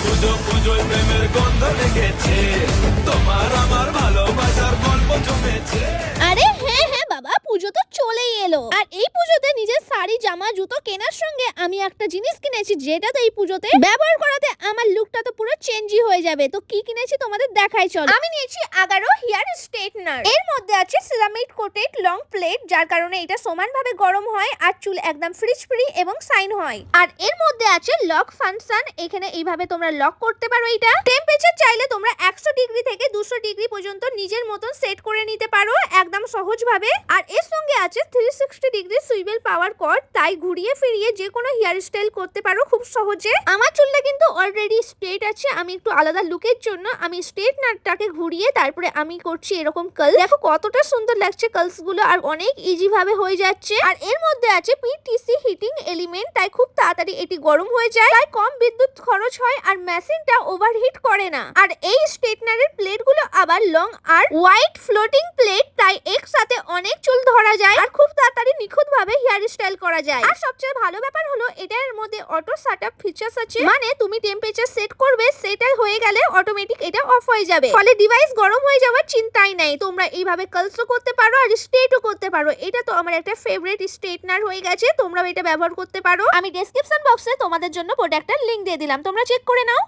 পুজো পুজোয় প্রেমের গন্ধ লেগেছে, তোমার আমার ভালোবাসার গল্প জমেছে। আরে হ্যাঁ হ্যাঁ বাবা, পুজো তো চলেই এলো। আর এই পুজোতে নিজের শাড়ি জামা জুতো কেনার সঙ্গে আমি একটা জিনিস কিনেছি, যেটা তো এই পুজোতে ব্যবহার করাতে আমার লুকটা তো পুরো চেঞ্জই হয়ে যাবে। তো কি কিনেছি তোমাদের দেখাই চলো। আমি নিয়েছি আগারো হেয়ার স্ট্রেটনার। এর মধ্যে আছে সিরামিক কোটেড লং প্লেট, যার কারণে এটা সমানভাবে গরম হয় আর চুল একদম ফ্রিজ ফ্রি এবং শাইন হয়। আর এর মধ্যে আছে লক ফাংশন, এখানে এইভাবে তোমরা লক করতে পারো। এটা টেম্পারেচার চাইলে তোমরা 100 ডিগ্রি থেকে 200 ডিগ্রি পর্যন্ত নিজের মতন সেট করে নিতে পারো একদম সহজভাবে। আর এর সঙ্গে আছে 360 ডিগ্রি সুইভেল পাওয়ার কর্ড, তাই ঘুরিয়ে ফিরিয়ে যে কোনো হেয়ার স্টাইল করতে পারো খুব সহজে। আমার চুলটা কিন্তু অলরেডি স্ট্রেট আছে, আমি একটু আলাদা লুকের জন্য আমি স্ট্রেটনারটাকে ঘুরিয়ে তারপরে আমি করছি এরকম কার্ল। দেখো কতটা সুন্দর লাগছে কার্লস গুলো, আর অনেক ইজি ভাবে হয়ে যাচ্ছে। আর এর মধ্যে আছে পিটিসি হিটিং এলিমেন্ট, তাই খুব তাড়াতাড়ি এটি গরম হয়ে যায়, তাই কম বিদ্যুৎ খরচ হয় আর মেশিনটা ওভারহিট করে না। আর এই স্ট্রেটনারের প্লেট গুলো আবার লং আর হোয়াইট ফ্লোটিং প্লেট, তাই একসাথে অনেক চুল ধরা যায় আর খুব তাড়াতাড়ি নিখুঁত ভাবে হেয়ার স্টাইল করা যায়। আর সবচেয়ে ভালো ব্যাপার হলো এটার মধ্যে অটো শাটআপ ফিচার্স আছে, মানে তুমি টেম্পারেচার সেট করবে, সেটা হয়ে গেলে অটোমেটিক এটা অফ হয়ে যাবে, ফলে ডিভাইস গরম হয়ে যাওয়ার চিন্তাই নাই। তোমরা এইভাবে কার্লসও করতে পারো আর স্ট্রেটও করতে পারো। এটা তো আমার একটা ফেভারিট স্ট্রেটনার হয়ে গেছে, তোমরাও এটা ব্যবহার করতে পারো। আমি ডেসক্রিপশন বক্সে তোমাদের জন্য প্রোডাক্টের লিংক দিয়ে দিলাম, তোমরা চেক করে নাও।